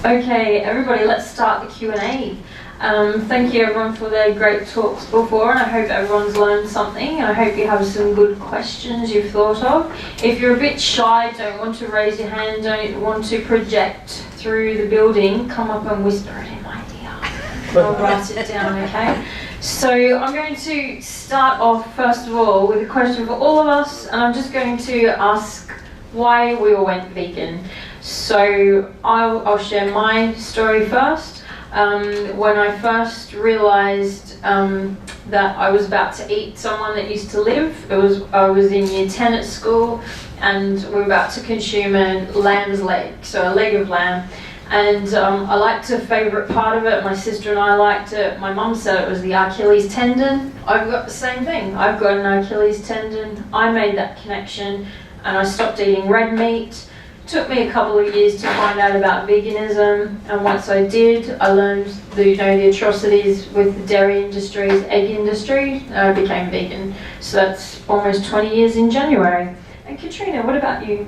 Okay, everybody, let's start the Q&A. Thank you everyone for their great talks before, and I hope everyone's learned something, and I hope you have some good questions you've thought of. If you're a bit shy, don't want to raise your hand, don't want to project through the building, come up and whisper it in my ear. I'll write it down, okay? So I'm going to start off first of all with a question for all of us, and I'm just going to ask why we all went vegan. So I'll share my story first. When I first realised that I was about to eat someone that used to live, I was in year 10 at school, and we were about to consume a lamb's leg, so a leg of lamb. And I liked a favourite part of it. My sister and I liked it. My mum said it was the Achilles tendon. I've got the same thing. I've got an Achilles tendon. I made that connection, and I stopped eating red meat. Took me a couple of years to find out about veganism, and once I did, I learned the atrocities with the dairy industry, egg industry, and I became vegan. So that's almost 20 years in January. And Katrina, what about you?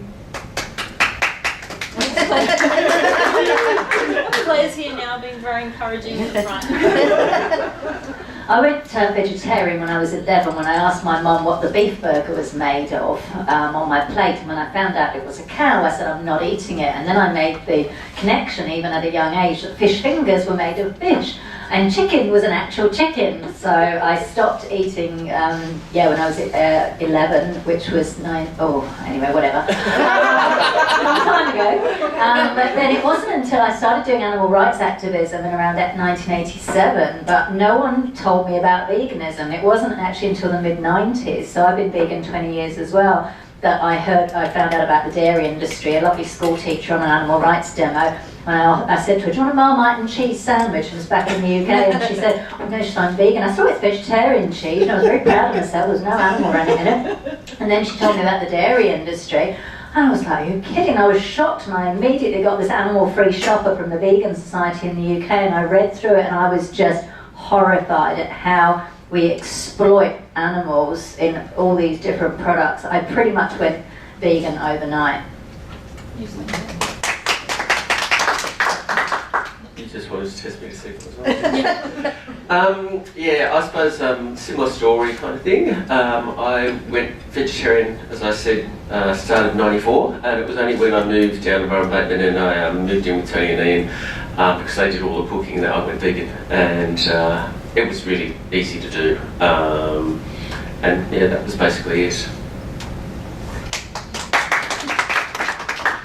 Claire's here now, being very encouraging at the front. I went vegetarian when I was 11, when I asked my mum what the beef burger was made of on my plate, and when I found out it was a cow, I said I'm not eating it. And then I made the connection, even at a young age, that fish fingers were made of fish, and chicken was an actual chicken. So I stopped eating, when I was 11, which was anyway, whatever. A long time ago. But then it wasn't until I started doing animal rights activism in around 1987, but no one told me about veganism. It wasn't actually until the mid-90s, so I've been vegan 20 years as well, that I found out about the dairy industry. A lovely school teacher on an animal rights demo, when I said to her, do you want a Marmite and cheese sandwich? It was back in the UK, and she said, oh no, I'm vegan. I saw it's vegetarian cheese, and I was very proud of myself. There was no animal running in it. And then she told me about the dairy industry, and I was like, are you kidding? I was shocked, and I immediately got this animal-free shopper from the Vegan Society in the UK, and I read through it, and I was just horrified at how we exploit animals in all these different products. I pretty much went vegan overnight. You just wanted to test me to see if it was right. I suppose similar story kind of thing. I went vegetarian, as I said, started in '94, and it was only when I moved down to Murray and I moved in with Tony and Ian, because they did all the cooking, that I went vegan, and it was really easy to do, and that was basically it.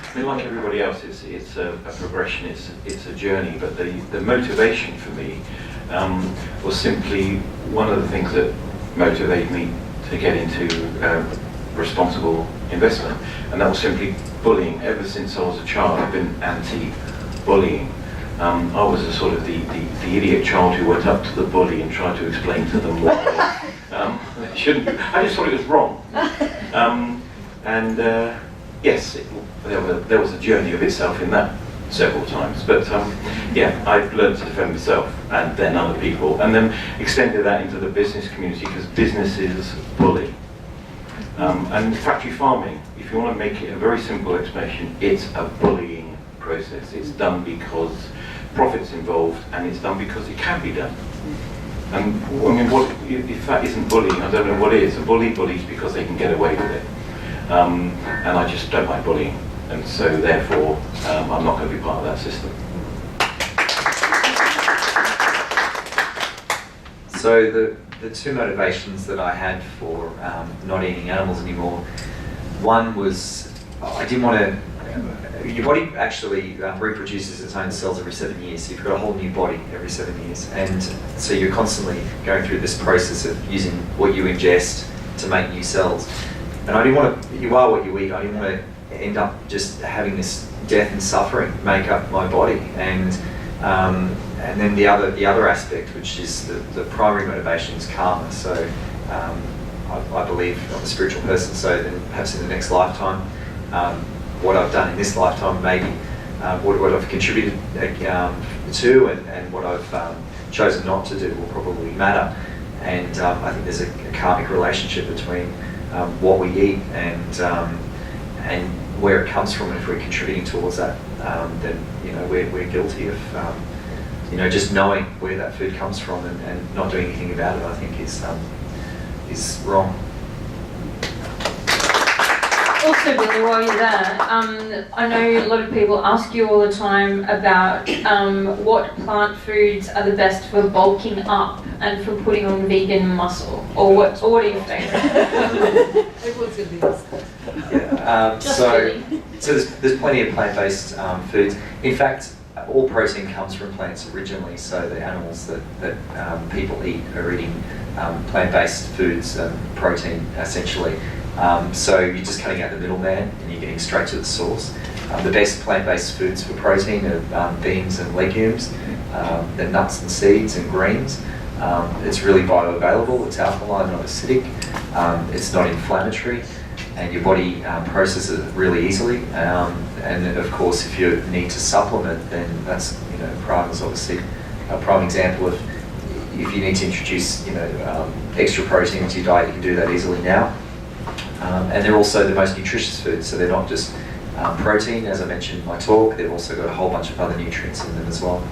I mean, like everybody else, it's a progression, it's a journey, but the motivation for me was simply one of the things that motivated me to get into responsible investment, and that was simply bullying. Ever since I was a child, I've been anti-bullying. I was a sort of the idiot child who went up to the bully and tried to explain to them why they shouldn't. I just thought it was wrong. Yes, there was a journey of itself in that several times. But I've learned to defend myself and then other people, and then extended that into the business community, because businesses bully. And factory farming, if you want to make it a very simple explanation, it's a bullying process. It's done because profit's involved, and it's done because it can be done. And I mean, if that isn't bullying, I don't know what is. A bully bullies because they can get away with it. And I just don't like bullying, and so therefore I'm not going to be part of that system. So the two motivations that I had for not eating animals anymore, one was I didn't want to. Your body actually reproduces its own cells every 7 years, so you've got a whole new body every 7 years, and so you're constantly going through this process of using what you ingest to make new cells. And I didn't want to, you are what you eat, I didn't want to end up just having this death and suffering make up my body. And then the other aspect, which is the primary motivation, is karma. So I believe I'm a spiritual person, so then perhaps in the next lifetime, what I've done in this lifetime, maybe what I've contributed to, and what I've chosen not to do will probably matter. And I think there's a karmic relationship between what we eat and where it comes from, and if we're contributing towards that, then we're guilty of just knowing where that food comes from and not doing anything about it. I think is wrong. Also, Billy, while you're there, I know a lot of people ask you all the time about what plant foods are the best for bulking up and for putting on vegan muscle, or what are your favourite? Everyone's going to be asked. So there's plenty of plant-based foods. In fact, all protein comes from plants originally, so the animals that people eat are eating plant-based foods, protein essentially. So you're just cutting out the middleman and you're getting straight to the source. The best plant-based foods for protein are beans and legumes, the nuts and seeds and greens. It's really bioavailable, it's alkaline, not acidic, it's not inflammatory, and your body processes it really easily. And of course, if you need to supplement, then that's prime is obviously a prime example of if you need to introduce extra protein into your diet, you can do that easily now. And they're also the most nutritious foods, so they're not just protein, as I mentioned in my talk, they've also got a whole bunch of other nutrients in them as well.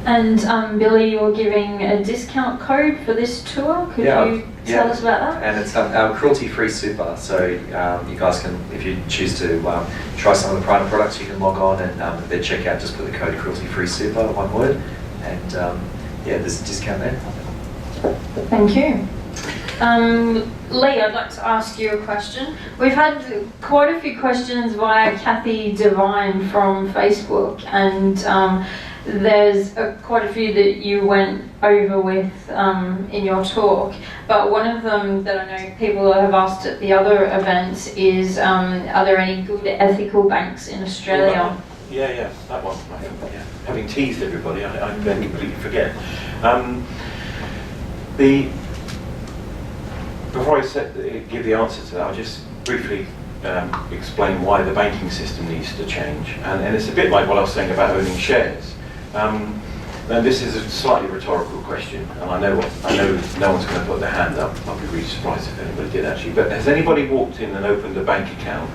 And Billy, you're giving a discount code for this tour. Could you tell us about that? And it's cruelty-free super, so you guys can, if you choose to try some of the Prana products, you can log on and at their checkout just put the code cruelty-free super, one word, and there's a discount there. Thank you. Leigh, I'd like to ask you a question. We've had quite a few questions via Kathy Devine from Facebook, and there's quite a few that you went over with in your talk, but one of them that I know people have asked at the other events is, are there any good ethical banks in Australia? Yeah, that one. Having teased everybody, I then completely forget. Before I give the answer to that, I'll just briefly explain why the banking system needs to change. And it's a bit like what I was saying about owning shares. And this is a slightly rhetorical question, and I know no one's going to put their hand up. I'd be really surprised if anybody did actually. But has anybody walked in and opened a bank account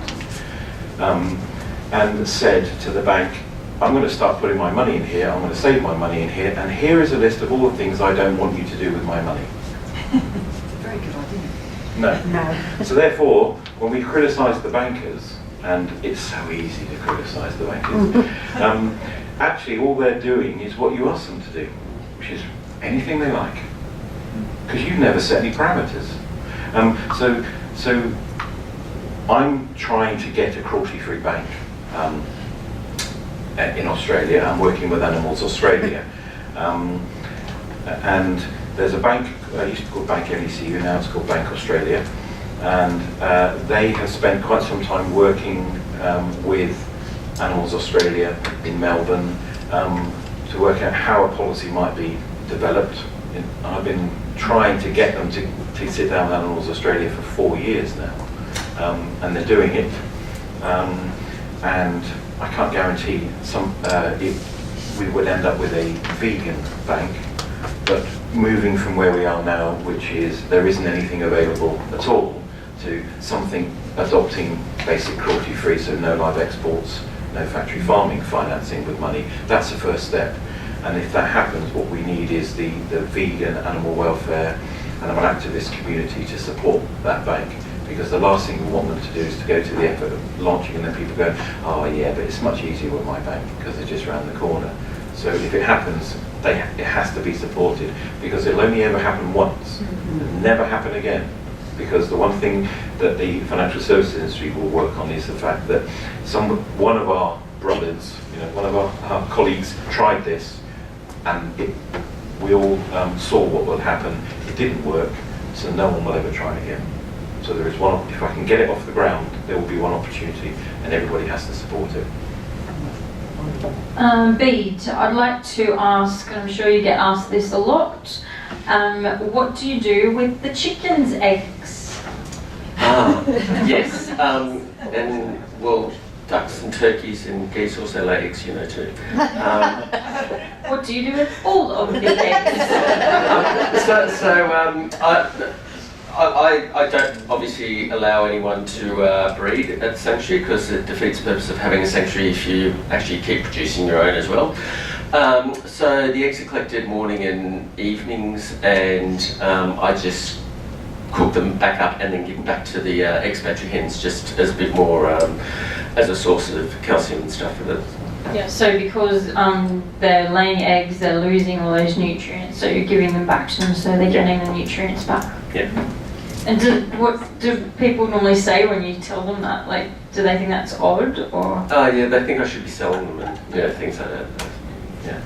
and said to the bank, I'm going to start putting my money in here, I'm going to save my money in here, and here is a list of all the things I don't want you to do with my money? Very good idea. No. No. So therefore, when we criticise the bankers, and it's so easy to criticise the bankers, actually all they're doing is what you ask them to do, which is anything they like, because you've never set any parameters. So I'm trying to get a cruelty-free bank in Australia. I'm working with Animals Australia, and there's a bank, used to be called Bank MECU, now it's called Bank Australia, and they have spent quite some time working with Animals Australia in Melbourne to work out how a policy might be developed. I've been trying to get them to sit down with Animals Australia for 4 years now, and they're doing it. And I can't guarantee we would end up with a vegan bank, but moving from where we are now, which is there isn't anything available at all, to something adopting basic cruelty-free, so no live exports, no factory farming financing with money, that's the first step. And if that happens, what we need is the vegan, animal welfare, animal activist community to support that bank. Because the last thing we want them to do is to go to the effort of launching and then people go, oh yeah, but it's much easier with my bank because they're just around the corner. So if it happens, it has to be supported, because it'll only ever happen once, it'll never happen again. Because the one thing that the financial services industry will work on is the fact that one of our brothers, one of our colleagues tried this, and we all saw what would happen. It didn't work, so no one will ever try again. So there is one. If I can get it off the ground, there will be one opportunity, and everybody has to support it. Bede, I'd like to ask, and I'm sure you get asked this a lot, what do you do with the chicken's eggs? Yes, and well, ducks and turkeys and geese also lay eggs, too. What do you do with all of the eggs? I don't obviously allow anyone to breed at the sanctuary because it defeats the purpose of having a sanctuary if you actually keep producing your own as well. So the eggs are collected morning and evenings, and I just cook them back up and then give them back to the expatriate hens just as a bit more as a source of calcium and stuff for them. Yeah, so because they're laying eggs, they're losing all those nutrients, so you're giving them back to them so they're getting the nutrients back. Yeah. And what do people normally say when you tell them that? Like, do they think that's odd, or? Oh yeah, they think I should be selling them and things like that. Yeah.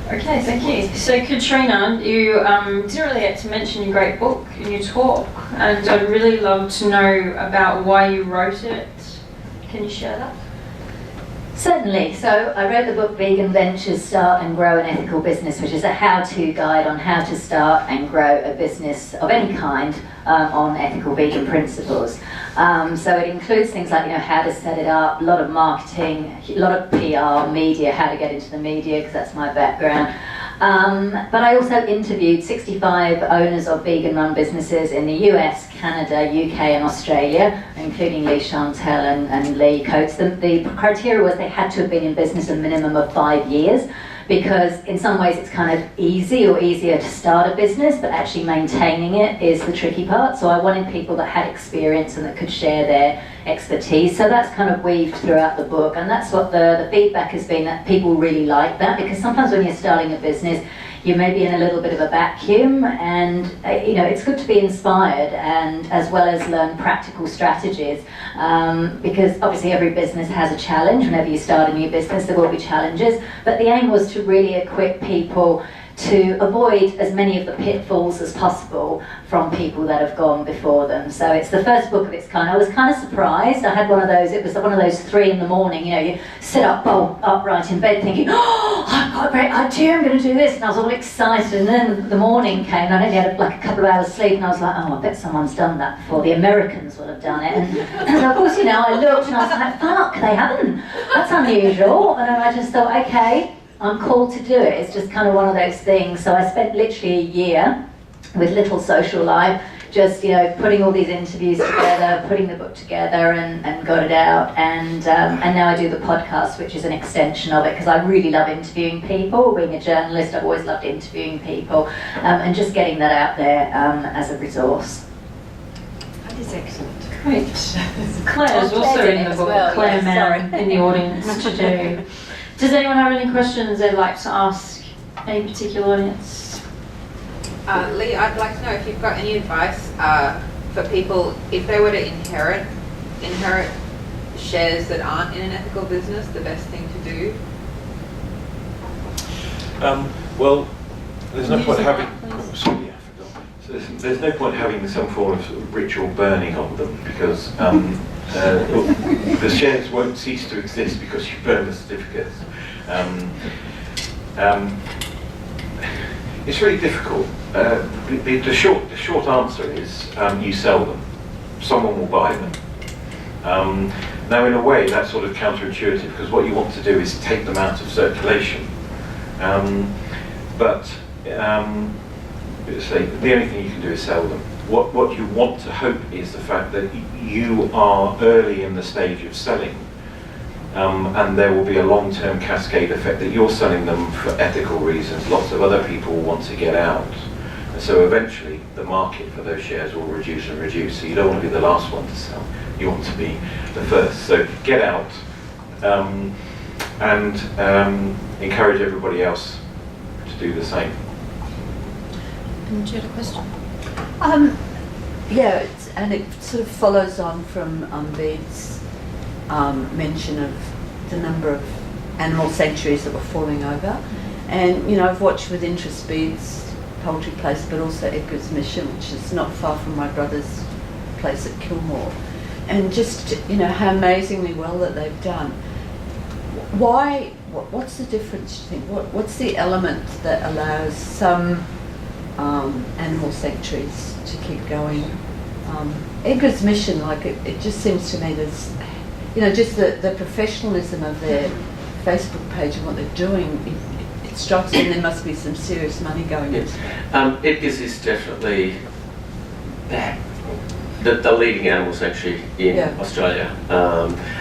Okay, thank you. So Katrina, you didn't really get to mention your great book in your talk, and I'd really love to know about why you wrote it. Can you share that? Certainly. So I wrote the book Vegan Ventures, Start and Grow an Ethical Business, which is a how-to guide on how to start and grow a business of any kind on ethical vegan principles. So it includes things like, how to set it up, a lot of marketing, a lot of PR, media, how to get into the media, because that's my background. But I also interviewed 65 owners of vegan-run businesses in the US, Canada, UK and Australia, including leigh-chantelle and Lee Coates. The criteria was they had to have been in business a minimum of 5 years, because in some ways it's kind of easier to start a business, but actually maintaining it is the tricky part. So I wanted people that had experience and that could share their expertise. So that's kind of weaved throughout the book, and that's what the feedback has been, that people really like that, because sometimes when you're starting a business, you may be in a little bit of a vacuum, and it's good to be inspired and as well as learn practical strategies, because obviously every business has a challenge. Whenever you start a new business, there will be challenges, but the aim was to really equip people to avoid as many of the pitfalls as possible from people that have gone before them. So it's the first book of its kind. I was kind of surprised. I had one of those, it was one of those 3 in the morning, you sit up bolt upright in bed thinking, oh, I've got a great idea, I'm going to do this, and I was all excited, and then the morning came and I only had like a couple of hours sleep, and I was like, oh, I bet someone's done that before, the Americans will have done it, and so of course, I looked and I was like, fuck, they haven't, that's unusual, and then I just thought, okay, I'm called to do it. It's just kind of one of those things. So I spent literally a year with little social life, just putting all these interviews together, putting the book together, and got it out. And now I do the podcast, which is an extension of it, because I really love interviewing people. Being a journalist, I've always loved interviewing people, and just getting that out there as a resource. That is excellent. Great. Claire's also in the book. Well, Claire yes, Mann sorry. in the audience to do. Does anyone have any questions they'd like to ask any particular audience? Lee, I'd like to know if you've got any advice for people if they were to inherit shares that aren't in an ethical business, the best thing to do? Well, there's no point having. Please. Sorry, I forgot. So there's no point having some form of, sort of ritual burning of them, because the shares won't cease to exist because you burn the certificates. It's really difficult. The short answer is you sell them. Someone will buy them. Now, in a way, that's sort of counterintuitive, because what you want to do is take them out of circulation. But say the only thing you can do is sell them. What you want to hope is the fact that you are early in the stage of selling, and there will be a long-term cascade effect that you're selling them for ethical reasons. Lots of other people want to get out, and so eventually the market for those shares will reduce and reduce. So you don't want to be the last one to sell. You want to be the first. So get out, and encourage everybody else to do the same. And you had a question? Yeah, and it sort of follows on from Bed's mention of the number of animal sanctuaries that were falling over. And, I've watched with interest Bed's Poultry Place, but also Edgar's Mission, which is not far from my brother's place at Kilmore. And just, how amazingly well that they've done. Why, what's the difference, do you think? What's the element that allows some animal sanctuaries to keep going? Edgar's Mission, it just seems to me there's, just the professionalism of their Facebook page and what they're doing, it strikes me there must be some serious money going into it. Edgar's is definitely the leading animal sanctuary in Yeah. Australia,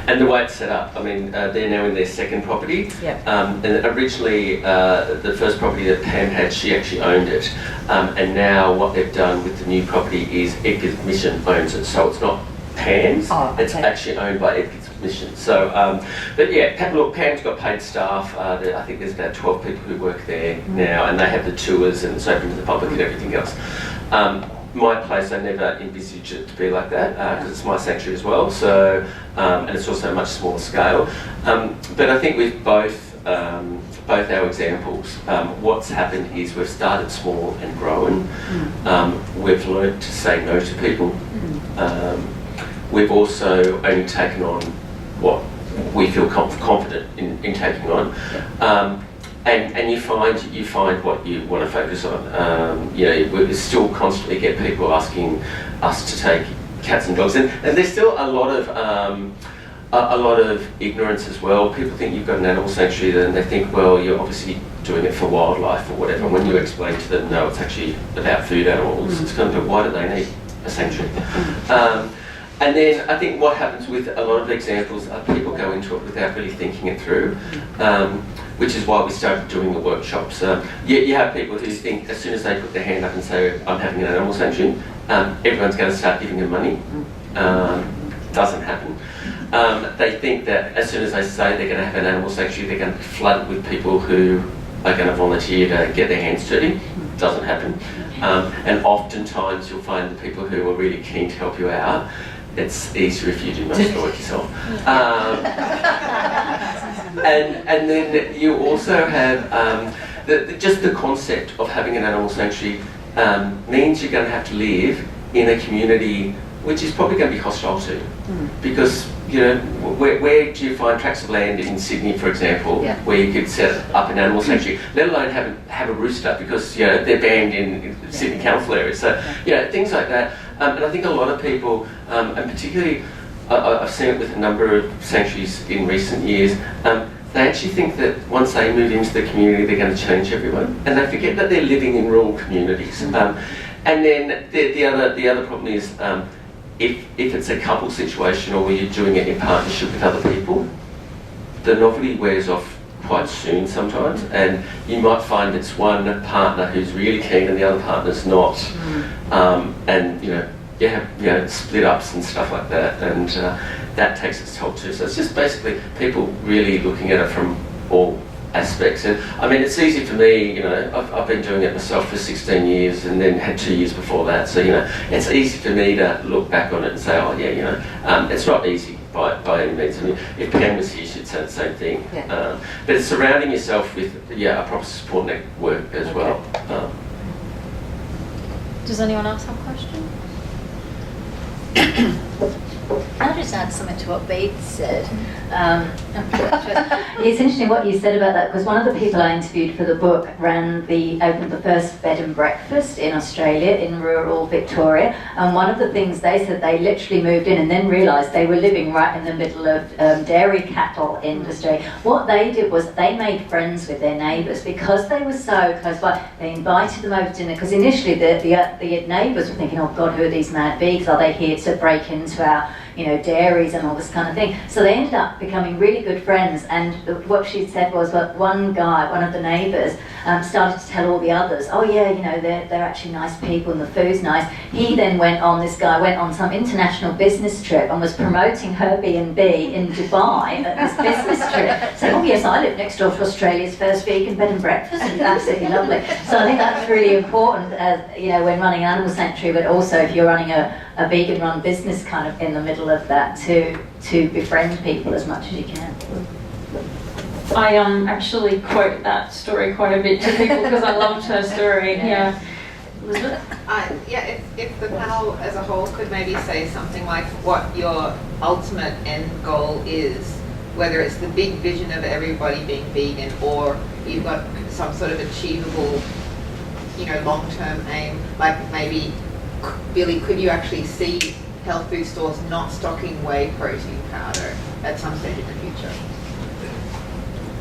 and the way it's set up. I mean, they're now in their second property, Yeah. and originally the first property that Pam had, she actually owned it, and now what they've done with the new property is Edgar's Mission owns it, so it's not Pam's, it's actually owned by Edgar's Mission. So, but yeah, look, Pam's got paid staff. I think there's about 12 people who work there now, and they have the tours and it's open to the public and everything else. My place, I never envisaged it to be like that because it's my sanctuary as well. So, and it's also a much smaller scale. But I think with both our examples, what's happened is we've started small and grown. We've learned to say no to people. We've also only taken on what we feel confident in taking on. And you find what you want to focus on. We still constantly get people asking us to take cats and dogs, and there's still a lot of ignorance as well. People think you've got an animal sanctuary, and they think, well, you're obviously doing it for wildlife or whatever. When you explain to them, no, it's actually about food animals. It's kind of, why do they need a sanctuary? And then I think what happens with a lot of examples are people go into it without really thinking it through, which is why we started doing the workshops. You have people who think as soon as they put their hand up and say, I'm having an animal sanctuary, everyone's going to start giving them money. Doesn't happen. They think that as soon as they say they're going to have an animal sanctuary, they're going to be flooded with people who are going to volunteer to get their hands dirty. Doesn't happen. And oftentimes you'll find the people who are really keen to help you out, it's easier if you do most of the work yourself. And then you also have just the concept of having an animal sanctuary means you're going to have to live in a community which is probably going to be hostile to, because where do you find tracts of land in Sydney, for example, where you could set up an animal sanctuary, let alone have a rooster, because they're banned in Sydney council areas. So things like that. And I think a lot of people, and particularly I've seen it with a number of sanctuaries in recent years, they actually think that once they move into the community, they're going to change everyone, and they forget that they're living in rural communities. And then the other problem is if it's a couple situation or you're doing it in partnership with other people, the novelty wears off quite soon sometimes, and you might find it's one partner who's really keen and the other partner's not, and you have split ups and stuff like that, and that takes its toll too. So it's just basically people really looking at it from all aspects. And I mean, it's easy for me, I've been doing it myself for 16 years and then had 2 years before that, so it's easy for me to look back on it and say, oh yeah, it's not easy by any means. I mean, if Pam was here, she'd say the same thing. But it's surrounding yourself with a proper support network as well. Does anyone else have a question? I'll just add something to what Bede said. It's interesting what you said about that, because one of the people I interviewed for the book opened the first bed and breakfast in Australia, in rural Victoria, and one of the things they said, they literally moved in and then realised they were living right in the middle of dairy cattle industry. What they did was they made friends with their neighbours because they were so close by. They invited them over to dinner, because initially the neighbours were thinking, oh God, who are these mad bees? Are they here to break into our dairies and all this kind of thing? So they ended up becoming really good friends, and what she said was that one of the neighbours, started to tell all the others, oh yeah, they're actually nice people and the food's nice. This guy went on some international business trip and was promoting her B&B in Dubai at this business trip, saying, oh yes, I live next door to Australia's first vegan bed and breakfast, and it's absolutely lovely. So I think that's really important, when running an animal sanctuary, but also if you're running a vegan run business kind of in the middle of that, to befriend people as much as you can. I actually quote that story quite a bit to people because I loved her story. Yeah. Elizabeth? If the panel as a whole could maybe say something like what your ultimate end goal is, whether it's the big vision of everybody being vegan, or you've got some sort of achievable, long-term aim, like maybe, Billy, could you actually see health food stores not stocking whey protein powder at some stage in the future?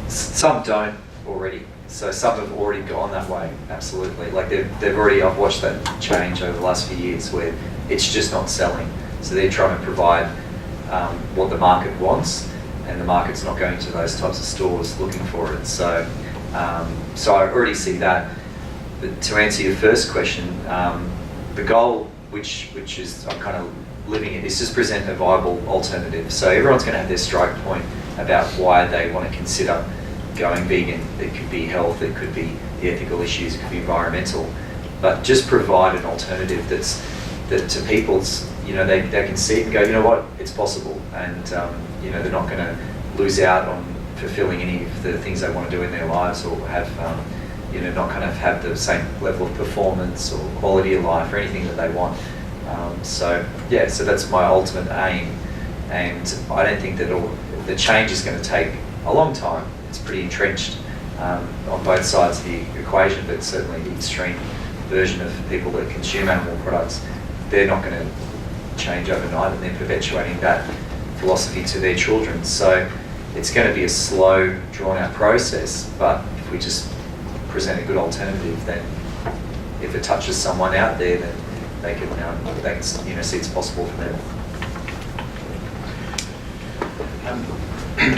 Some don't already. So some have already gone that way, absolutely. Like they've already, I've watched that change over the last few years where it's just not selling. So they're trying to provide what the market wants, and the market's not going to those types of stores looking for it. So, so I already see that. But to answer your first question, the goal, which is I'm kind of living it, is just present a viable alternative. So everyone's going to have their strike point about why they want to consider going vegan. It could be health, it could be the ethical issues, it could be environmental, but just provide an alternative that to people's, they can see it and go, you know what, it's possible, and they're not going to lose out on fulfilling any of the things they want to do in their lives, or have not kind of have the same level of performance or quality of life or anything that they want. So that's my ultimate aim, and I don't think that the change is going to take a long time. It's pretty entrenched on both sides of the equation, but certainly the extreme version of people that consume animal products, they're not going to change overnight, and they're perpetuating that philosophy to their children. So it's going to be a slow, drawn-out process, but if we just present a good alternative, then if it touches someone out there, then they can see it's possible for them.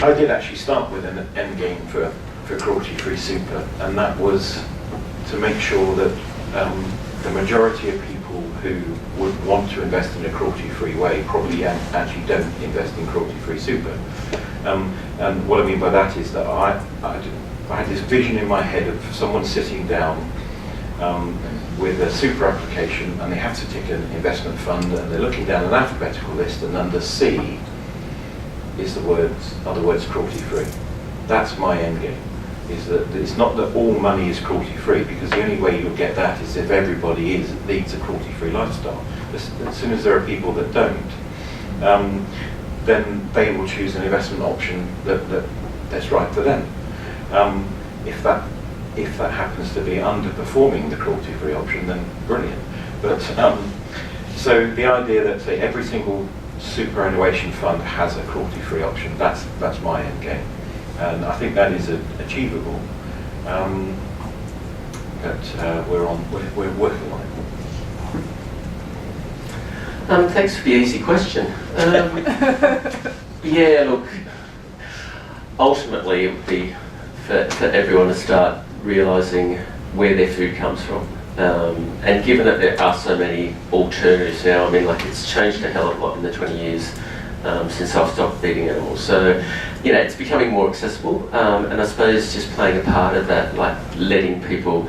I did actually start with an end game for cruelty-free super, and that was to make sure that the majority of people who would want to invest in a cruelty-free way probably actually don't invest in cruelty-free super. And what I mean by that is that I had this vision in my head of someone sitting down with a super application, and they have to tick an investment fund, and they're looking down an alphabetical list, and under C are the words cruelty-free. That's my end game. Is that it's not that all money is cruelty-free, because the only way you'll get that is if everybody leads a cruelty-free lifestyle. As soon as there are people that don't, then they will choose an investment option that's right for them. If that happens to be underperforming the cruelty-free option, then brilliant. But so the idea that, say, every single superannuation fund has a cruelty-free option, that's my end game, and I think that is achievable. But we're working on it. Thanks for the easy question. Yeah, look, ultimately it would be for everyone to start realising where their food comes from. And given that there are so many alternatives now, I mean, like, it's changed a hell of a lot in the 20 years since I've stopped feeding animals. So, it's becoming more accessible, and I suppose just playing a part of that, like letting people,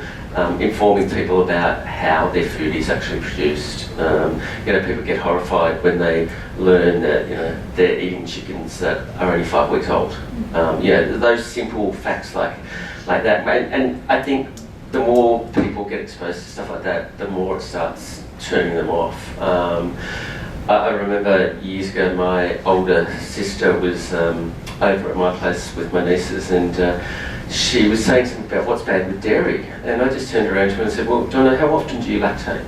informing people about how their food is actually produced. People get horrified when they learn that, they're eating chickens that are only 5 weeks old. Those simple facts like that. And I think the more people get exposed to stuff like that, the more it starts turning them off. I remember years ago, my older sister was over at my place with my nieces, and she was saying something about what's bad with dairy, and I just turned around to her and said, well, Donna, how often do you lactate?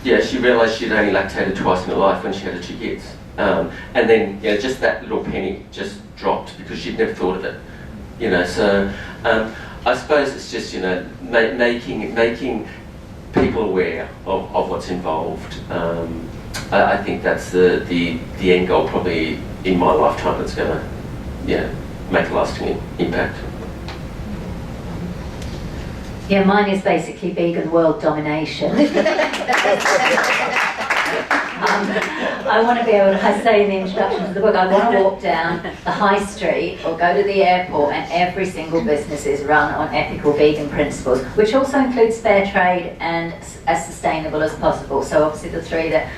She realised she'd only lactated twice in her life when she had her 2 kids. And then, just that little penny just dropped because she'd never thought of it. So I suppose it's just, making people aware of what's involved. I think that's the end goal probably in my lifetime that's going to, make a lasting impact. Yeah, mine is basically vegan world domination. I want to be able to, I say in the introduction to the book, I want to walk down the high street or go to the airport and every single business is run on ethical vegan principles, which also includes fair trade and as sustainable as possible. So obviously the three that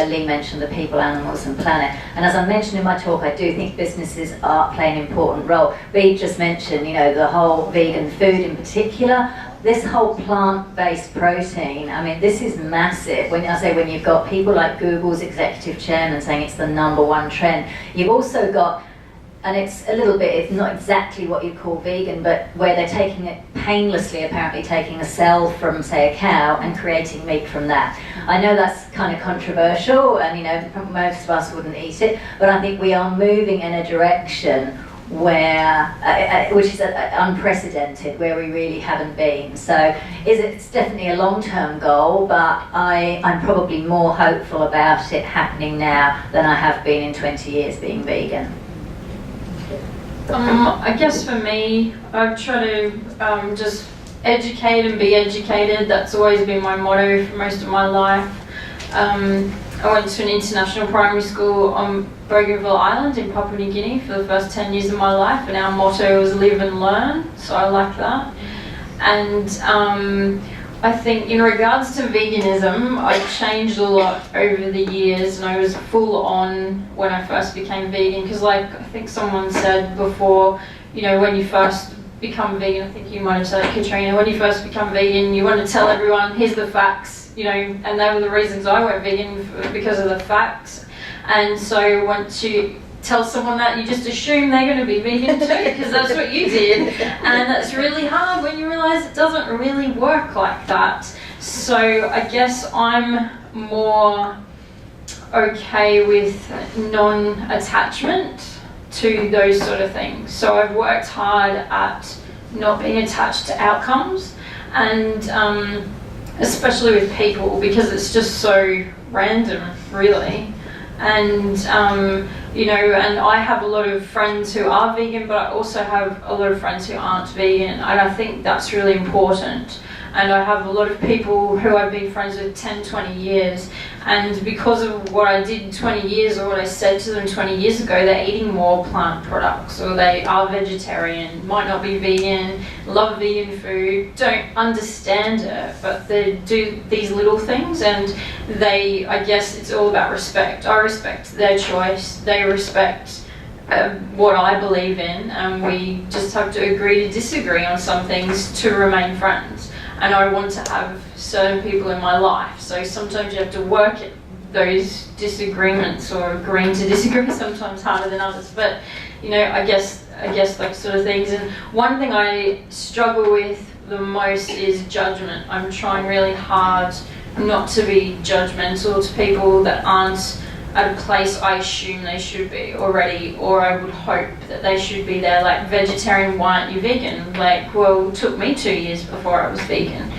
Leigh mentioned, the people, animals and planet. And as I mentioned in my talk, I do think businesses play an important role. Bea just mentioned, the whole vegan food in particular. This whole plant-based protein, I mean, this is massive. When you've got people like Google's executive chairman saying it's the #1 trend, you've also got, and it's not exactly what you'd call vegan, but where they're taking it painlessly, apparently taking a cell from, say, a cow and creating meat from that. I know that's kind of controversial, and most of us wouldn't eat it, but I think we are moving in a direction where, which is unprecedented, where we really haven't been. So it's definitely a long-term goal, but I'm probably more hopeful about it happening now than I have been in 20 years being vegan. I guess for me, I try to just educate and be educated. That's always been my motto for most of my life. I went to an international primary school on Bougainville Island in Papua New Guinea for the first 10 years of my life, and our motto was live and learn, so I like that. And I think in regards to veganism, I changed a lot over the years, and I was full on when I first became vegan, because like I think someone said before, you know, when you first become vegan, I think you might have said it, Katrina, when you first become vegan, you want to tell everyone, here's the facts, you know, and they were the reasons I went vegan, because of the facts. And so once you tell someone that, you just assume they're going to be vegan too, because that's what you did. And that's really hard when you realise it doesn't really work like that. So I guess I'm more okay with non-attachment to those sort of things. So I've worked hard at not being attached to outcomes, and especially with people, because it's just so random, really. And you know, and I have a lot of friends who are vegan, but I also have a lot of friends who aren't vegan, and I think that's really important. And I have a lot of people who I've been friends with 10, 20 years, and because of what I did 20 years, or what I said to them 20 years ago, they're eating more plant products, or they are vegetarian, might not be vegan, love vegan food, don't understand it, but they do these little things, and I guess it's all about respect. I respect their choice, they respect what I believe in, and we just have to agree to disagree on some things to remain friends. And I want to have certain people in my life, so sometimes you have to work at those disagreements, or agreeing to disagree, sometimes harder than others, but you know, I guess like sort of things. And one thing I struggle with the most is judgment. I'm trying really hard not to be judgmental to people that aren't at a place I assume they should be already, or I would hope that they should be there. Like, vegetarian, why aren't you vegan? Like, well, it took me 2 years before I was vegan.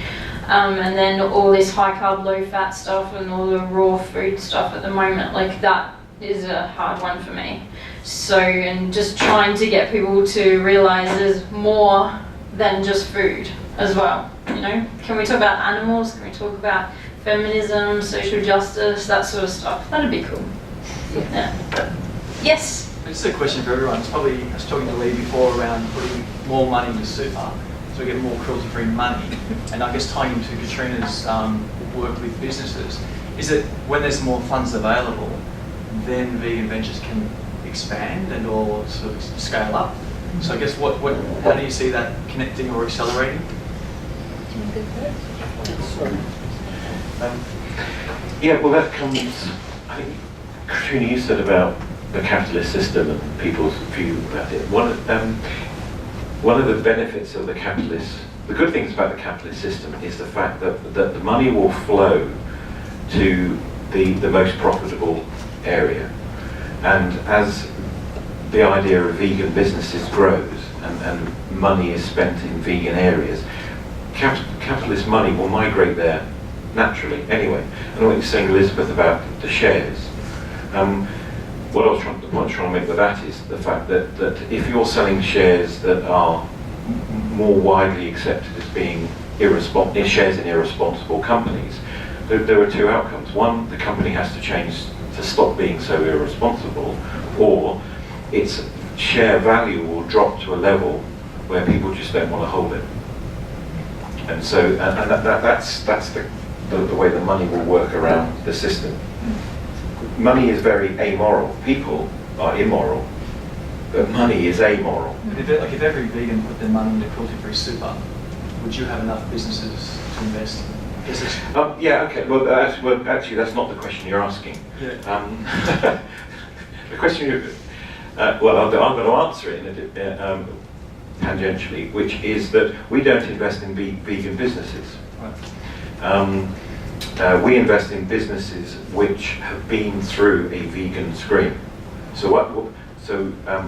And then all this high carb, low fat stuff, and all the raw food stuff at the moment, like that is a hard one for me. So, and just trying to get people to realise there's more than just food as well, you know? Can we talk about animals? Can we talk about feminism, social justice, that sort of stuff? That'd be cool. Yeah. Yes? It's a question for everyone. It's probably, I was talking to Lee before around putting more money into super, so we get more cruelty-free money. And I guess tying into Katrina's work with businesses, is that when there's more funds available, then vegan ventures can expand and or sort of scale up. So I guess how do you see that connecting or accelerating? Yeah, well, that comes, I think, Katrina, you said about the capitalist system and people's view about it. One of the benefits of the good things about the capitalist system is the fact that the money will flow to the most profitable area. And as the idea of vegan businesses grows and money is spent in vegan areas, capitalist money will migrate there naturally. Anyway, and what you're saying, Elizabeth, about the shares, what I was trying to make with that is the fact that if you're selling shares that are more widely accepted as being shares in irresponsible companies, there are two outcomes. One, the company has to change to stop being so irresponsible, or its share value will drop to a level where people just don't want to hold it. And so, that's the way the money will work around the system. Money is very amoral. People are immoral, but money is amoral. But if every vegan put their money into cruelty-free super, would you have enough businesses to invest in? Yeah, okay. Well, actually, that's not the question you're asking. Yeah. The question I'm going to answer it tangentially, which is that we don't invest in vegan businesses. Right. We invest in businesses which have been through a vegan screen. So So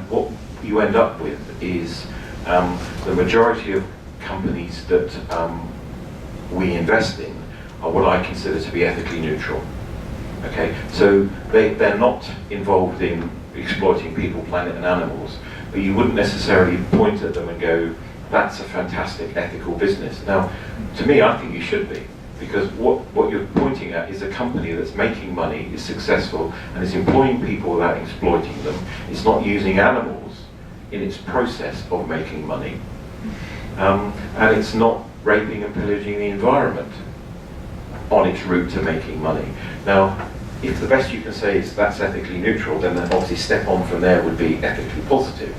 what you end up with is the majority of companies that we invest in are what I consider to be ethically neutral. Okay, so they're not involved in exploiting people, planet and animals, but you wouldn't necessarily point at them and go, that's a fantastic ethical business. Now, to me, I think you should be, because what you're pointing at is a company that's making money, is successful, and is employing people without exploiting them. It's not using animals in its process of making money, and it's not raping and pillaging the environment on its route to making money. Now, if the best you can say is that's ethically neutral, then obviously step on from there would be ethically positive.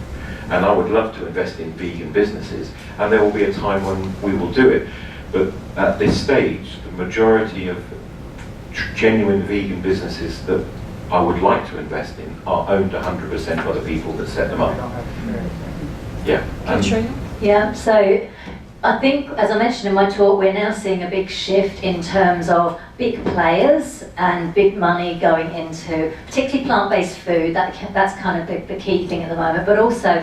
And I would love to invest in vegan businesses, and there will be a time when we will do it. But at this stage, the majority of genuine vegan businesses that I would like to invest in are owned 100% by the people that set them up. Yeah. Katrina? Yeah, so I think, as I mentioned in my talk, we're now seeing a big shift in terms of big players and big money going into particularly plant-based food. That's kind of the key thing at the moment, but also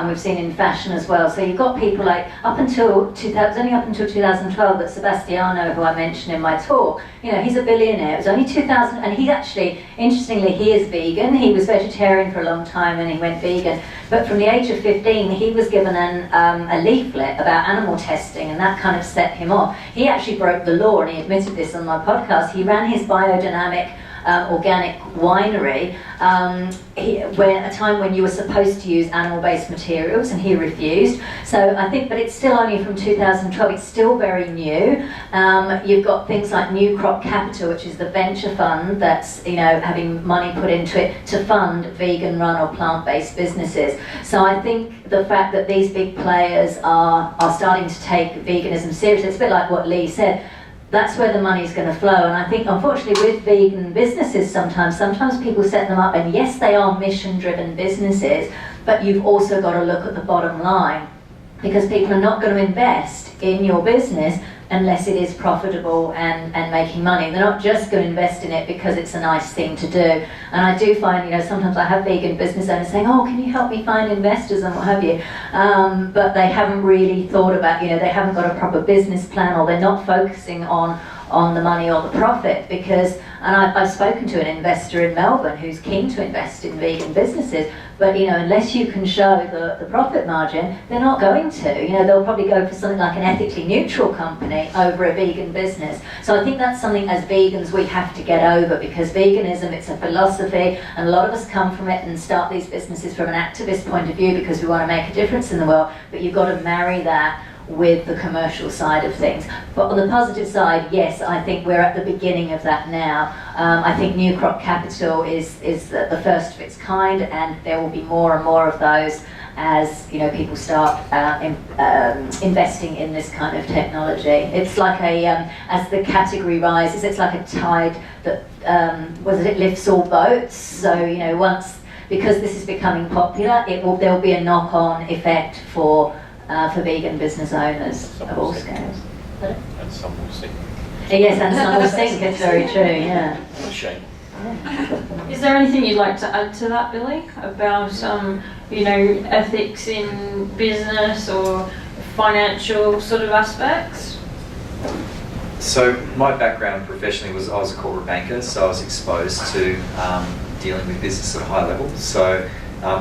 we've seen in fashion as well. So you've got people like only up until 2012 that Sebastiano, who I mentioned in my talk, he's a billionaire. It was only 2000, and he actually, interestingly, he is vegan. He was vegetarian for a long time and he went vegan. But from the age of 15, he was given a leaflet about animal testing, and that kind of set him off. He actually broke the law, and he admitted this on my podcast. He ran his biodynamic organic winery at a time when you were supposed to use animal-based materials, and he refused. So I think, but it's still only from 2012, it's still very new. You've got things like New Crop Capital, which is the venture fund that's having money put into it to fund vegan-run or plant-based businesses. So I think the fact that these big players are starting to take veganism seriously, it's a bit like what Leigh said. That's where the money's going to flow. And I think, unfortunately, with vegan businesses sometimes people set them up, and yes, they are mission-driven businesses, but you've also got to look at the bottom line, because people are not going to invest in your business unless it is profitable and making money. They're not just going to invest in it because it's a nice thing to do. And I do find, sometimes I have vegan business owners saying, oh, can you help me find investors and what have you? But they haven't really thought about, they haven't got a proper business plan, or they're not focusing on the money or the profit, because, and I've spoken to an investor in Melbourne who's keen to invest in vegan businesses, but unless you can show the profit margin, they're not going to. They'll probably go for something like an ethically neutral company over a vegan business. So I think that's something as vegans we have to get over, because veganism, it's a philosophy, and a lot of us come from it and start these businesses from an activist point of view because we want to make a difference in the world, but you've got to marry that with the commercial side of things. But on the positive side, yes, I think we're at the beginning of that now. I think New Crop Capital is the first of its kind, and there will be more and more of those as people start investing in this kind of technology. It's like as the category rises, it's like a tide that it lifts all boats. So because this is becoming popular, there'll be a knock-on effect for vegan business owners of all scales. And some will sink. Yes, and some will sink, it's very true, yeah. Shame. Is there anything you'd like to add to that, Billy, about ethics in business or financial sort of aspects? So my background professionally was I was a corporate banker, so I was exposed to dealing with business at a high level. So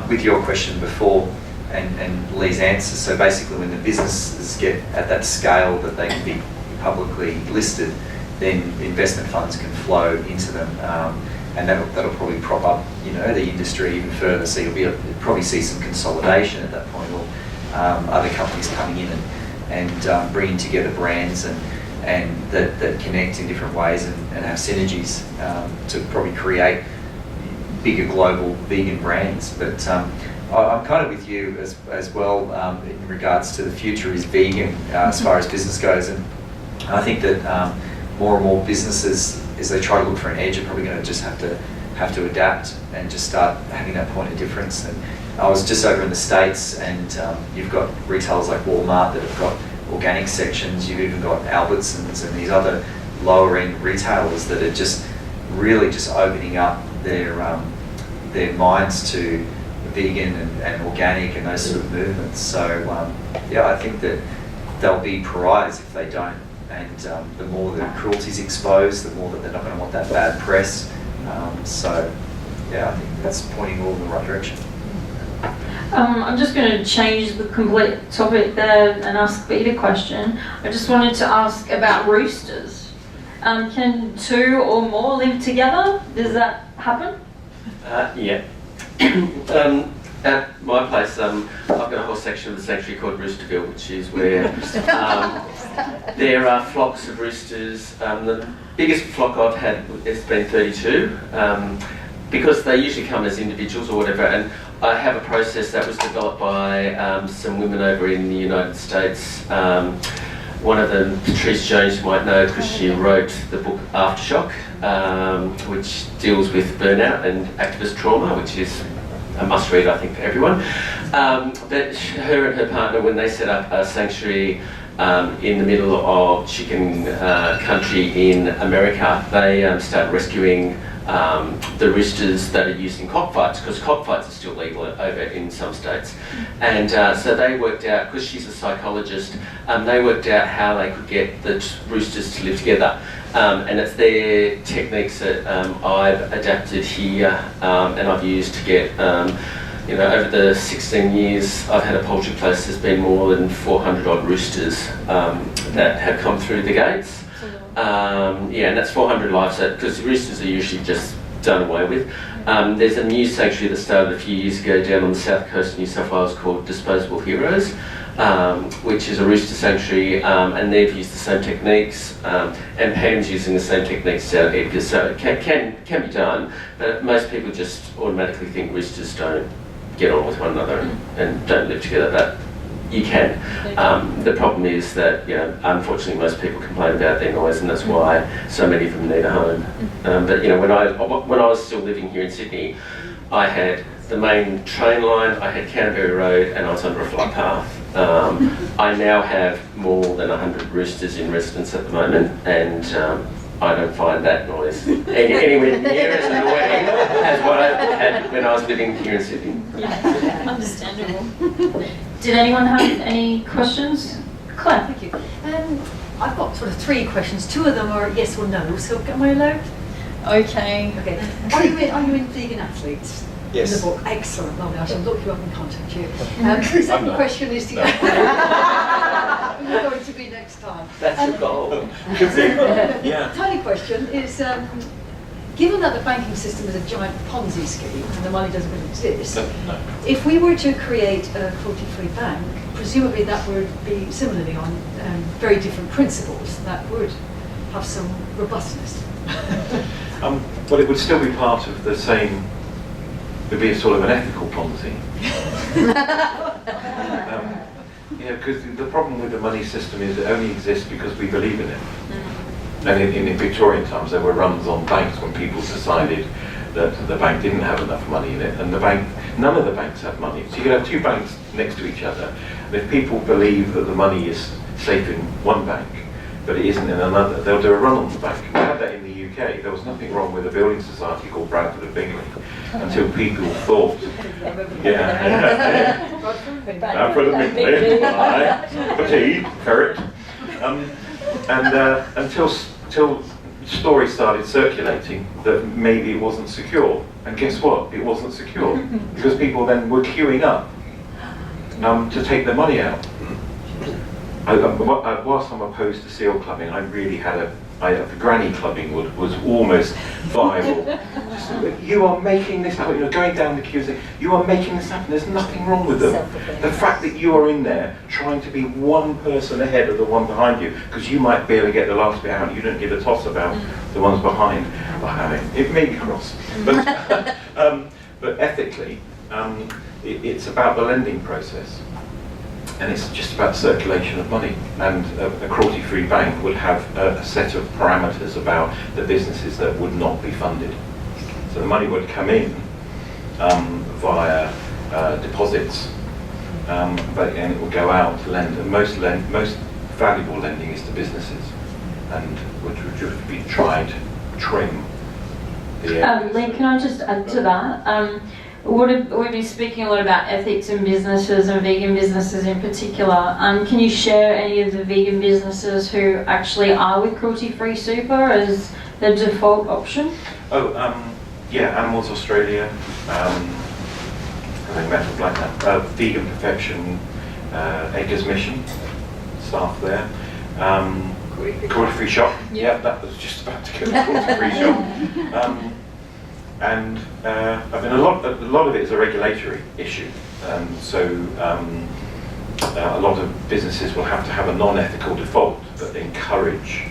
with your question before, and Leigh's answer, so basically when the businesses get at that scale that they can be publicly listed, then investment funds can flow into them, and that'll probably prop up the industry even further. So you'll probably see some consolidation at that point, or other companies coming in and bringing together brands and that connect in different ways and have synergies to probably create bigger global vegan brands. But I'm kind of with you as well in regards to the future is vegan as far as business goes, and I think that more and more businesses, as they try to look for an edge, are probably going to just have to adapt and just start having that point of difference. And I was just over in the States, and you've got retailers like Walmart that have got organic sections. You've even got Albertsons and these other lower end retailers that are just really just opening up their minds to vegan and organic and those sort of movements. So yeah, I think that they'll be pariahs if they don't. And the more that cruelty's exposed, the more that they're not going to want that bad press. So yeah, I think that's pointing all in the right direction. I'm just going to change the complete topic there and ask Peter a question. I just wanted to ask about roosters. Can two or more live together? Does that happen? Yeah. At my place, I've got a whole section of the sanctuary called Roosterville, which is where there are flocks of roosters. The biggest flock I've had has been 32, because they usually come as individuals or whatever. And I have a process that was developed by some women over in the United States. One of them, Patrice Jones, you might know because she wrote the book Aftershock, which deals with burnout and activist trauma, which is a must-read, I think, for everyone. But her and her partner, when they set up a sanctuary in the middle of chicken country in America, they started rescuing the roosters that are used in cockfights, because cockfights are still legal over in some states. And so they worked out, because she's a psychologist, they worked out how they could get the roosters to live together. And it's their techniques that I've adapted here and I've used to get, over the 16 years I've had a poultry place, there's been more than 400 odd roosters that have come through the gates. And that's 400 lives, because roosters are usually just done away with. There's a new sanctuary that started a few years ago down on the south coast of New South Wales called Disposable Heroes, which is a rooster sanctuary, and they've used the same techniques, and Pam's using the same techniques out here, because so it can be done, but most people just automatically think roosters don't get on with one another and don't live together. But you can. The problem is that, unfortunately most people complain about their noise, and that's why so many of them need a home. But when I was still living here in Sydney, I had the main train line, I had Canterbury Road, and I was under a flight path. I now have more than 100 roosters in residence at the moment, and I don't find that noise anywhere near as annoying as what I had when I was living here in Sydney. Yeah, understandable. Did anyone have any questions? Claire. Thank you. I've got sort of 3 questions. 2 of them are yes or no. So am I allowed? Okay. Okay. Are you in vegan athletes? Yes. In the book. Excellent. Lovely. I shall look you up and contact you. The second question is you're going to be next time. That's the goal. Yeah. Tiny question is, given that the banking system is a giant Ponzi scheme and the money doesn't really exist, if we were to create a cruelty-free bank, presumably that would be similarly on very different principles that would have some robustness. Well, it would still be part of the same. It would be a sort of an ethical Ponzi. Because the problem with the money system is it only exists because we believe in it. And in Victorian times, there were runs on banks when people decided that the bank didn't have enough money in it, and none of the banks have money. So you could have 2 banks next to each other, and if people believe that the money is safe in one bank, but it isn't in another, they'll do a run on the bank. We had that in the UK. There was nothing wrong with a building society called Bradford and Bingley until people thought, Bradford and Bingley, petite, ferret, and until stories started circulating that maybe it wasn't secure. And guess what? It wasn't secure because people then were queuing up to take their money out. Whilst I'm opposed to seal clubbing, I really had the granny clubbing was almost viable. You are making this happen. You're going down the queue saying, you are making this happen. There's nothing wrong with them. The fact that you are in there trying to be one person ahead of the one behind you, because you might be able to get the last bit out, you don't give a toss about the ones behind. It may be cross. But ethically, it's about the lending process. And it's just about circulation of money. And a cruelty-free bank would have a set of parameters about the businesses that would not be funded. So the money would come in via deposits, but it would go out to lend. And most valuable lending is to businesses, and which would be tried trim. Lee, can I just add to that? we've been speaking a lot about ethics in businesses and vegan businesses in particular. Can you share any of the vegan businesses who actually are with cruelty-free super as the default option? Animals Australia, I think Metal Black now, Vegan Perfection, Eggers Mission, staff there. Cruelty Free Shop, that was just about to go to Cruelty Free Shop. And I mean, a lot of it is a regulatory issue. A lot of businesses will have to have a non-ethical default that encourage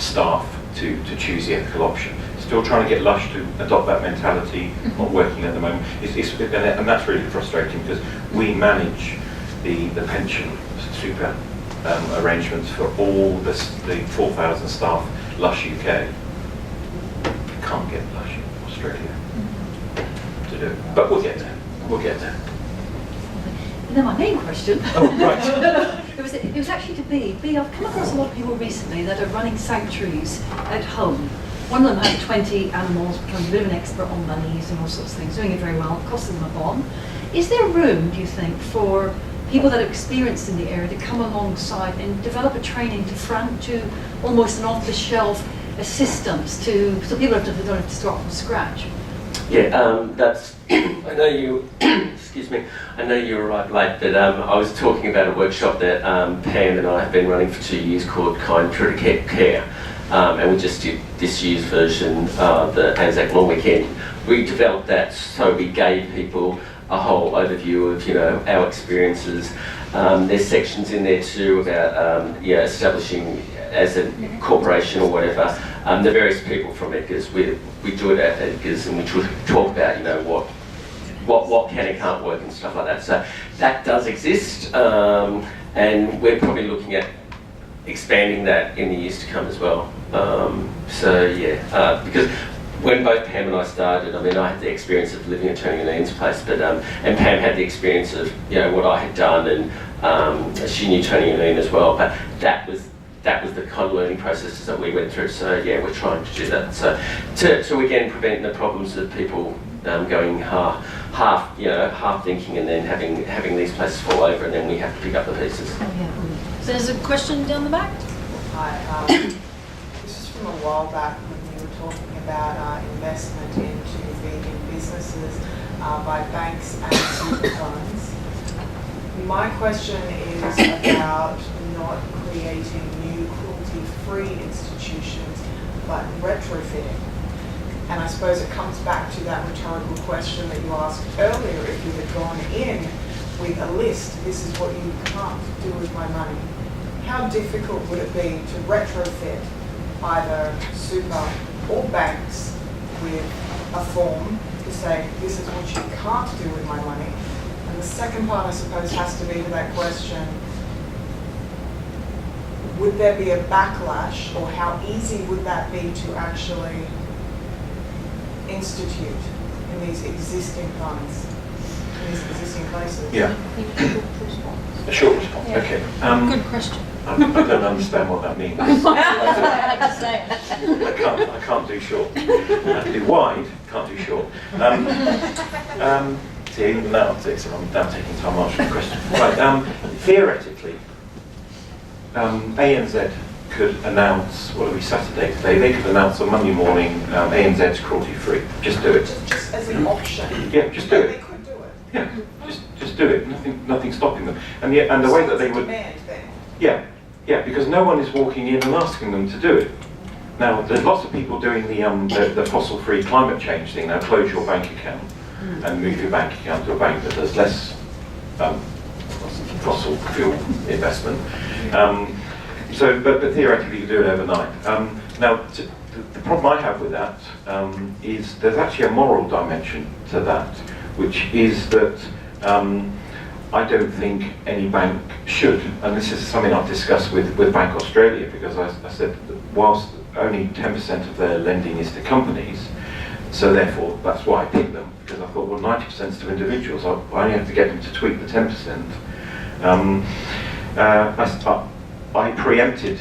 staff to choose the ethical option. Still trying to get Lush to adopt that mentality, not working at the moment. And that's really frustrating because we manage the pension super arrangements for all the 4,000 staff Lush UK. Can't get Lush in Australia to do it. But we'll get there. And then my main question. Oh, right. it was actually to B. I've come across a lot of people recently that are running sanctuaries at home. One of them had 20 animals, become a bit of an expert on monies and all sorts of things, doing it very well, costing them a bomb. Is there room, do you think, for people that are experienced in the area to come alongside and develop a training to almost an off-the-shelf assistance so people don't have to start from scratch? Yeah, that's. I know you. Excuse me. I know you arrived late, but I was talking about a workshop that Pam and I have been running for 2 years called Kind Critical Care, and we just did this year's version, the Anzac Long Weekend. We developed that so we gave people a whole overview of our experiences. There's sections in there too about establishing as a corporation or whatever. The various people from Edgar's, we do it at Edgar's, and we talk about what can and can't work and stuff like that. So that does exist, and we're probably looking at expanding that in the years to come as well. Because when both Pam and I started, I mean, I had the experience of living at Tony and Ian's place, but and Pam had the experience of what I had done, and she knew Tony and Ian as well. But that was the kind of learning processes that we went through. So yeah, we're trying to do that. So to again prevent the problems of people going half thinking and then having these places fall over, and then we have to pick up the pieces. So there's a question down the back. Hi, this is from a while back when we were talking about investment into vegan businesses by banks and super funds. My question is about not creating new cruelty-free institutions, but retrofitting. And I suppose it comes back to that rhetorical question that you asked earlier. If you had gone in with a list, this is what you can't do with my money, how difficult would it be to retrofit either super or banks with a form to say, this is what you can't do with my money? And the second part, I suppose, has to be to that question, would there be a backlash, or how easy would that be to actually institute in these existing funds, in these existing places? Yeah. A short response. Yeah. Okay. Good question. I don't understand what that means. I can't do short. I can do wide, can't do short. See, even that I'm taking time to answer the question. Right. Theoretically, ANZ could announce, what are we, Saturday today? They could announce on Monday morning, ANZ's cruelty free. Just do it. Just as an option. Yeah, just do They it. could do it. Yeah, just do it. Nothing stopping them. And the way that they would. Demand then. Yeah, because no one is walking in and asking them to do it. Now, there's lots of people doing the fossil-free climate change thing. Now, close your bank account and move your bank account to a bank that does less fossil fuel investment. But theoretically, you do it overnight. Now, the problem I have with that is there's actually a moral dimension to that, which is that I don't think any bank should, and this is something I've discussed with Bank Australia, because I said that whilst only 10% of their lending is to companies, so therefore that's why I picked them, because I thought, well, 90% is to individuals, I only have to get them to tweak the 10%. I preempted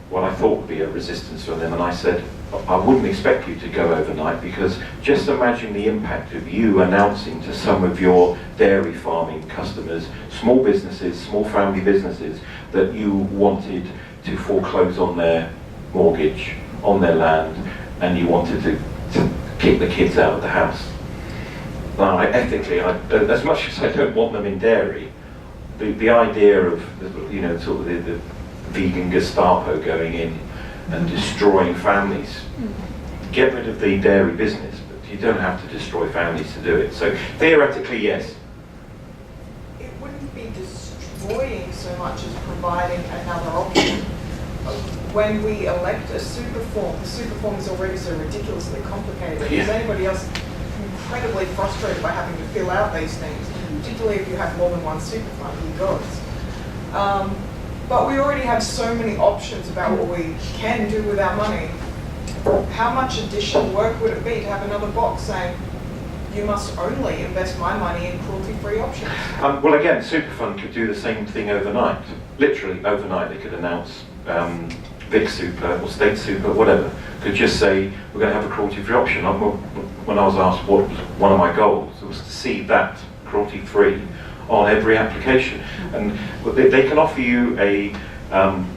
what I thought would be a resistance from them, and I said, I wouldn't expect you to go overnight, because just imagine the impact of you announcing to some of your dairy farming customers, small businesses, small family businesses, that you wanted to foreclose on their mortgage, on their land, and you wanted to kick the kids out of the house. Now, ethically, as much as I don't want them in dairy, the idea of, you know, sort of the vegan Gestapo going in and destroying families. Get rid of the dairy business, but you don't have to destroy families to do it. So theoretically, yes. It wouldn't be destroying so much as providing another option. When we elect a super form, the super form is already so ridiculously complicated. Yeah. Is anybody else incredibly frustrated by having to fill out these things, particularly if you have more than one super fund, you gods. But we already have so many options about what we can do with our money. How much additional work would it be to have another box saying, you must only invest my money in cruelty-free options? Well, again, super fund could do the same thing overnight. Literally overnight, they could announce Vic Super or State Super, whatever. Could just say, we're going to have a cruelty-free option. When I was asked what was one of my goals, it was to see that cruelty-free on every application. And they can offer you a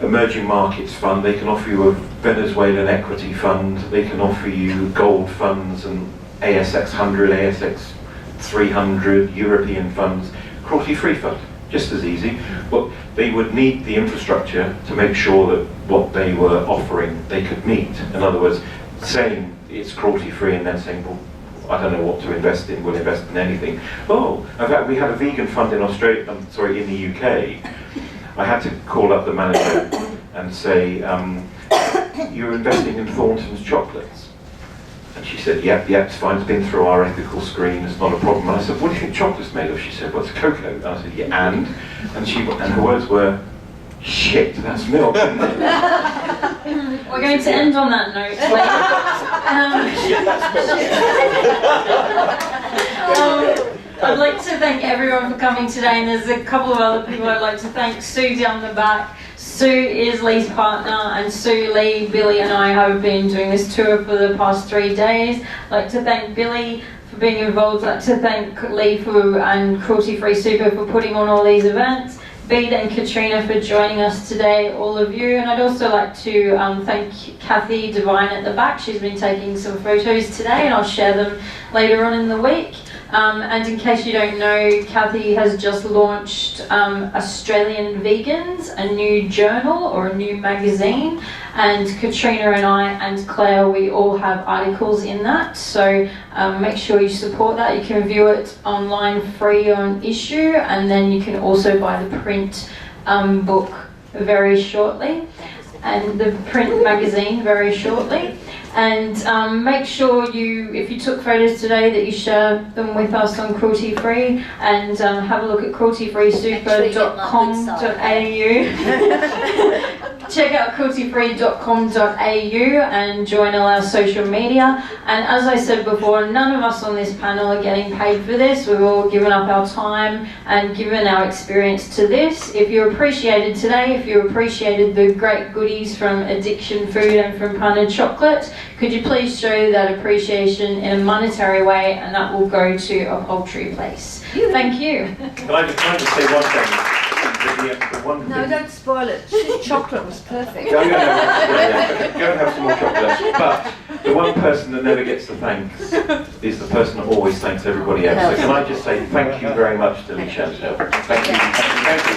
emerging markets fund, they can offer you a Venezuelan equity fund, they can offer you gold funds and ASX 100, ASX 300, European funds, cruelty-free fund, just as easy. But they would need the infrastructure to make sure that what they were offering they could meet. In other words, saying it's cruelty-free and then saying, well, I don't know what to invest in, we'll invest in anything. Oh, in fact, we had a vegan fund in Australia, in the UK. I had to call up the manager and say, you're investing in Thornton's chocolates. And she said, yep, it's fine, it's been through our ethical screen, it's not a problem. And I said, what do you think chocolate's made of? She said, well, it's cocoa. And I said, yeah, and her words were, shit, that's milk, isn't it? We're going to end on that note. I'd like to thank everyone for coming today, and there's a couple of other people I'd like to thank. Sue down the back. Sue is Leigh's partner, and Sue, Leigh, Billy and I have been doing this tour for the past 3 days. I'd like to thank Billy for being involved. I'd like to thank Leigh and Cruelty Free Super for putting on all these events. Bede and Katrina for joining us today, all of you. And I'd also like to thank Kathy Devine at the back. She's been taking some photos today, and I'll share them later on in the week. And in case you don't know, Kathy has just launched Australian Vegans, a new journal or a new magazine, and Katrina and I and Claire, we all have articles in that, so make sure you support that. You can view it online free on issue, and then you can also buy the print book very shortly, and the print magazine very shortly. And make sure if you took photos today, that you share them with us on Cruelty Free, and have a look at crueltyfreesuper.com.au. Check out crueltyfree.com.au and join all our social media. And as I said before, none of us on this panel are getting paid for this. We've all given up our time and given our experience to this. If you appreciated today, if you appreciated the great goodies from Addiction Food and from Punted Chocolate, could you please show that appreciation in a monetary way, and that will go to A Poultry Place. Thank you. Can I just say one thing? No, don't spoil it. Chocolate was perfect. Go and have some more chocolate. But the one person that never gets the thanks is the person that always thanks everybody else. So can I just say thank you very much to leigh-chantelle. Thank you. Thank you.